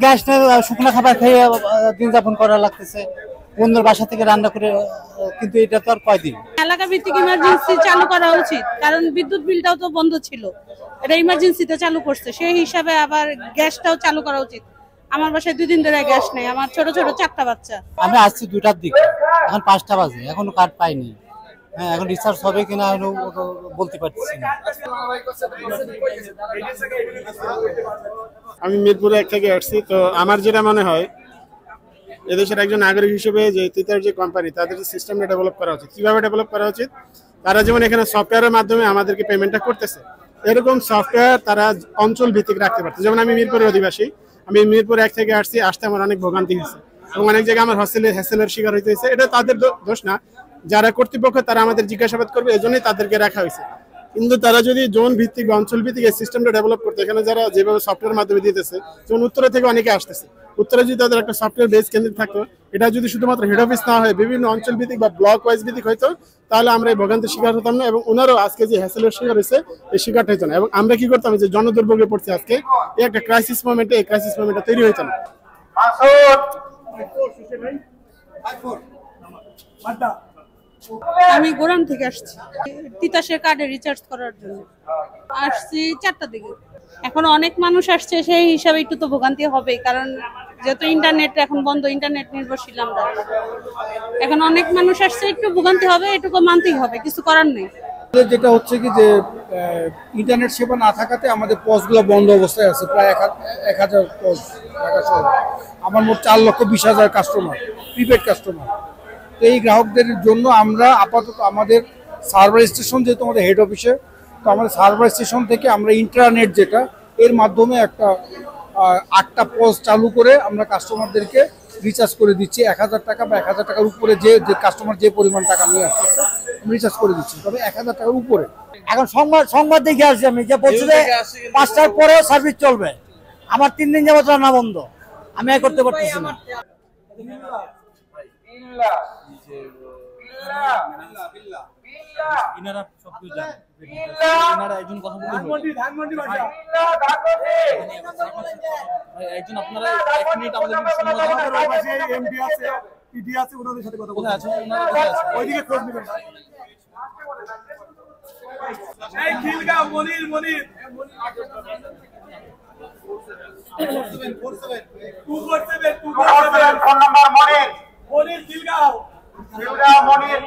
Gas শুকনো খাবার খেয়ে দিন যাপন করা লাগতেছে, বন্ধুর বাসা থেকে রান্না করে, কিন্তু এটা তো আর কয়দিন। এলাকা ভিত্তিক ইমার্জেন্সি চালু করা উচিত, কারণ বিদ্যুৎ বিলটাও তো বন্ধ ছিল, এটা ইমার্জেন্সিতে চালু করছে, সেই হিসাবে আবার গ্যাসটাও চালু করা উচিত। আমার বাসায় 2 দিন ধরে গ্যাস নেই, আমার ছোট ছোট 4টা বাচ্চা। আমি আসছি 2টার দিকে, এখন 5টা বাজে, এখনো কার্ড পাইনি। হ্যাঁ, এখন রিচার্জ হবে কিনা বলতে পারছি না। আমি মিরপুর 1 থেকে আসছি। তো আমার যেটা মনে হয়, এদেশের একজন নাগরিক হিসেবে যে তিতার যে কোম্পানি, তাদের যে সিস্টেমটা ডেভেলপ করা উচিত। কিভাবে ডেভেলপ করা উচিত? তারা যেমন এখানে সফটওয়্যারের মাধ্যমে আমাদেরকে পেমেন্টটা করতেছে, এরকম সফটওয়্যার তারা অঞ্চল ভিত্তিক রাখতে পারতো। যেমন আমি মিরপুরের অধিবাসী, আমি মিরপুর 1 থেকে আসছি, আসতে আমার অনেক ভোগান্তি হয়েছে এবং অনেক জায়গায় আমার হ্যাসেলের শিকার হইতে হয়েছে। এটা তাদের দোষ না, যারা কর্তৃপক্ষ তারা আমাদের জিজ্ঞাসাবাদ করবে, এজন্যই তাদেরকে রাখা হয়েছে। কিন্তু তারা যদি জোন ভিত্তিক বা অঞ্চল ভিত্তিক এই সিস্টেমটা ডেভেলপ করতে, এখানে যারা যেভাবে সফটওয়্যার মাধ্যমে দিতেছে, যেমন উত্তরা থেকে অনেকে আসতেছে, উত্তরে যদি তাদের একটা সফটওয়্যার বেস কেন্দ্র থাকতো, এটা যদি শুধুমাত্র হেড অফিস না হয় বিভিন্ন অঞ্চল ভিত্তিক বা ব্লক ওয়াইজ ভিত্তিক হইতো, তাহলে আমরা এই ভোগান্তির শিকার হতাম না এবং ওনারও আজকে যে হ্যাসেলের শিকার হয়েছে এই শিকারটা হইতো না। এবং আমরা কি করতাম, যে জনদুর্ভোগে পড়ছে আজকে, এই একটা ক্রাইসিস মোমেন্টে, এই ক্রাইসিস মোমেন্টটা তৈরি হইতো না। আমি গোরাম থেকে আসছি তিতাসের কার্ডে রিচার্জ করার জন্য, আসছি 4টার দিকে। এখন অনেক মানুষ আসছে, সেই হিসাবে একটু তো ভোগান্তি হবেই, কারণ যেহেতু ইন্টারনেট এখন বন্ধ, ইন্টারনেট নির্ভরশীল আমরা, এখন অনেক মানুষ আসছে, একটু ভোগান্তি হবে, এটুকু মানতেই হবে, কিছু করার নেই। যেটা হচ্ছে কি যে ইন্টারনেট সেবা না থাকাতে আমাদের পজগুলো বন্ধ অবস্থায় আছে, প্রায় 1000 পজ ঢাকা শহরে। আমার মোট 4,20,000 কাস্টমার, প্রিপেড কাস্টমার। তো এই গ্রাহকদের জন্য আমরা আপাতত আমাদের সার্ভার স্টেশন, যেহেতু আমাদের হেড অফিসে, তো আমাদের সার্ভার স্টেশন থেকে আমরা ইন্টারনেট যেটা, এর মাধ্যমে একটা 8টা পজ চালু করে আমরা কাস্টমারদেরকে রিচার্জ করে দিচ্ছি। 1000 টাকা বা 1000 টাকার উপরে যে কাস্টমার যে পরিমাণ টাকা নিয়ে আসতেছে রিচার্জ করে দিচ্ছি, তবে 1000 টাকার উপরে। এখন সংবাদ দেখে আসছি আমি, যে বলছি যে 5টার পরেও সার্ভিস চলবে। আমার 3 দিন যাবত রান্না বন্ধ, আমি আর করতে পারতেছি না। ইনারা সবকিছু জানেন, ইনারা একজন কথা বলে একজন, আপনারা 1 মিনিট আমাদের এমডি আছে, পিডি আছে, ওনাদের সাথে কথা বলতে আছে, ওইদিকে খোঁজ নেবেন। এই খিলগাঁও মনির মনির 247 ফোন নাম্বার মনির খিলগাঁও মনির